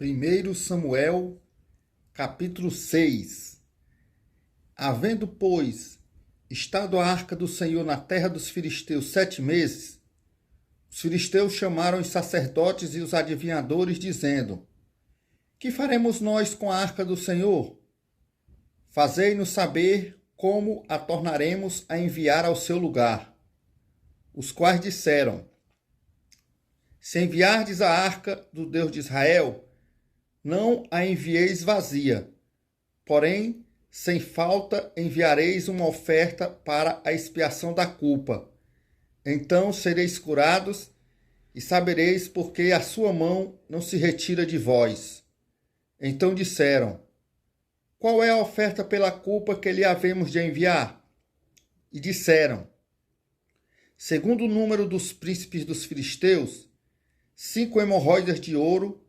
1 Samuel, capítulo 6. Havendo, pois, estado a arca do Senhor na terra dos filisteus 7 meses, os filisteus chamaram os sacerdotes e os adivinhadores, dizendo: Que faremos nós com a arca do Senhor? Fazei-nos saber como a tornaremos a enviar ao seu lugar. Os quais disseram: Se enviardes a arca do Deus de Israel, não a envieis vazia, porém, sem falta enviareis uma oferta para a expiação da culpa. Então sereis curados e sabereis porque a sua mão não se retira de vós. Então disseram: Qual é a oferta pela culpa que lhe havemos de enviar? E disseram: Segundo o número dos príncipes dos filisteus, 5 hemorroidas de ouro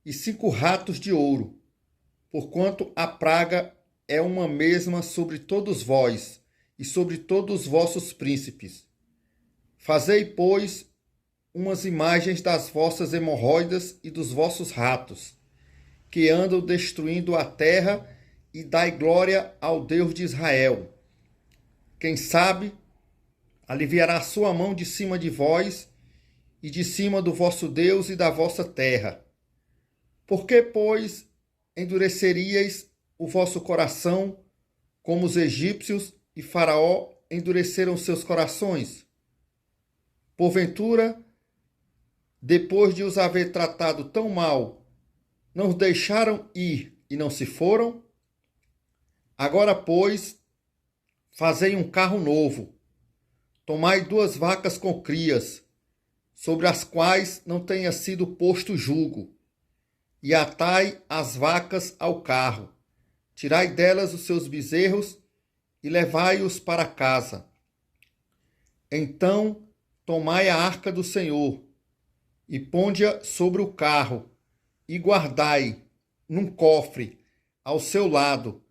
e 5 ratos de ouro, porquanto a praga é uma mesma sobre todos vós e sobre todos os vossos príncipes. Fazei, pois, umas imagens das vossas hemorroidas e dos vossos ratos, que andam destruindo a terra, e dai glória ao Deus de Israel. Quem sabe, aliviará a sua mão de cima de vós e de cima do vosso Deus e da vossa terra. Por que, pois, endureceríeis o vosso coração, como os egípcios e Faraó endureceram seus corações? Porventura, depois de os haver tratado tão mal, não os deixaram ir e não se foram? Agora, pois, fazei um carro novo. Tomai 2 vacas com crias, sobre as quais não tenha sido posto jugo, e atai as vacas ao carro. Tirai delas os seus bezerros e levai-os para casa. Então tomai a arca do Senhor e ponde-a sobre o carro, e guardai num cofre ao seu lado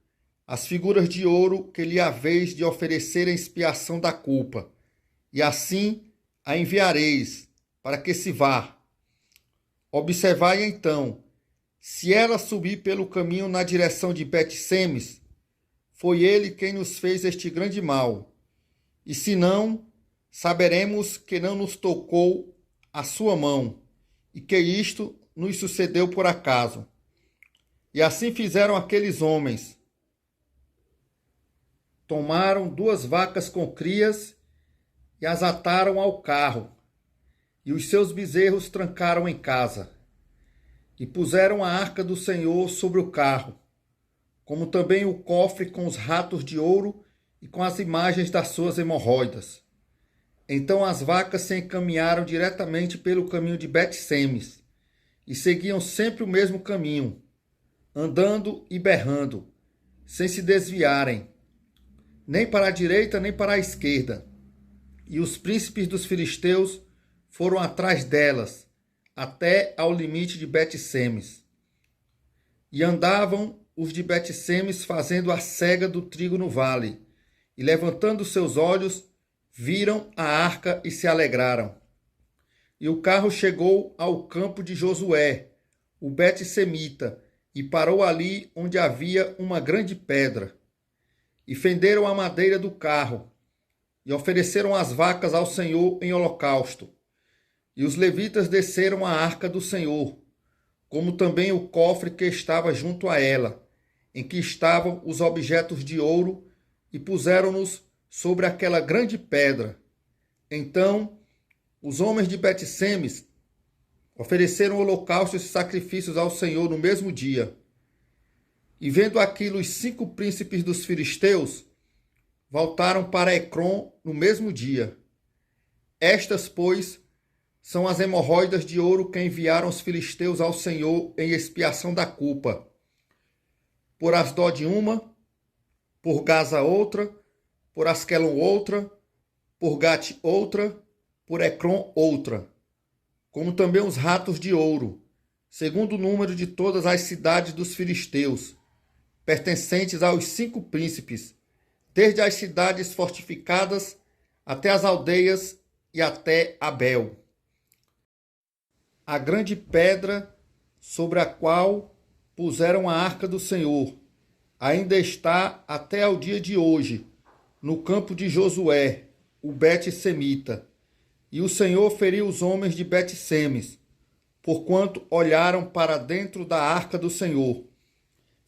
as figuras de ouro que lhe haveis de oferecer em expiação da culpa, e assim a enviareis, para que se vá. Observai então, se ela subir pelo caminho na direção de Bet-Semes, foi ele quem nos fez este grande mal. E se não, saberemos que não nos tocou a sua mão, e que isto nos sucedeu por acaso. E assim fizeram aqueles homens. Tomaram 2 vacas com crias e as ataram ao carro, e os seus bezerros trancaram em casa. E puseram a arca do Senhor sobre o carro, como também o cofre com os ratos de ouro e com as imagens das suas hemorroidas. Então as vacas se encaminharam diretamente pelo caminho de Bet-Semes, e seguiam sempre o mesmo caminho, andando e berrando, sem se desviarem, nem para a direita nem para a esquerda. E os príncipes dos filisteus foram atrás delas, até ao limite de Bet-Semes. E andavam os de Bet-Semes fazendo a cega do trigo no vale, e levantando seus olhos, viram a arca e se alegraram. E o carro chegou ao campo de Josué, o Bet-Semita, e parou ali onde havia uma grande pedra. E fenderam a madeira do carro, e ofereceram as vacas ao Senhor em holocausto. E os levitas desceram a arca do Senhor, como também o cofre que estava junto a ela, em que estavam os objetos de ouro, e puseram-nos sobre aquela grande pedra. Então os homens de Bet-Semes ofereceram holocaustos e sacrifícios ao Senhor no mesmo dia. E vendo aquilo, os 5 príncipes dos filisteus voltaram para Ecrom no mesmo dia. Estas, pois, são as hemorroidas de ouro que enviaram os filisteus ao Senhor em expiação da culpa. Por Asdod uma, por Gaza outra, por Asquelon outra, por Gate outra, por Ecrom outra, como também os ratos de ouro, segundo o número de todas as cidades dos filisteus, pertencentes aos 5 príncipes, desde as cidades fortificadas até as aldeias e até Abel. A grande pedra sobre a qual puseram a arca do Senhor, ainda está até ao dia de hoje, no campo de Josué, o Bet-semita. E o Senhor feriu os homens de Bet-semes, porquanto olharam para dentro da arca do Senhor.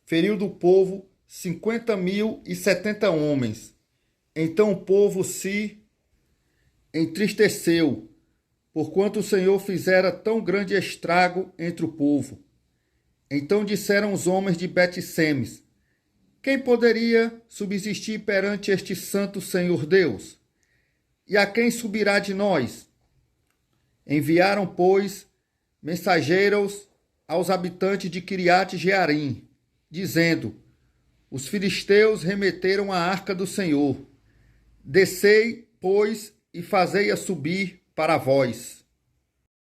Feriu do povo 50.070 homens. Então o povo se entristeceu, porquanto o Senhor fizera tão grande estrago entre o povo. Então disseram os homens de Bet-semes: quem poderia subsistir perante este santo Senhor Deus? E a quem subirá de nós? Enviaram, pois, mensageiros aos habitantes de Quiriate-Jearim, dizendo: os filisteus remeteram a arca do Senhor. Descei, pois, e fazei-a subir para vós.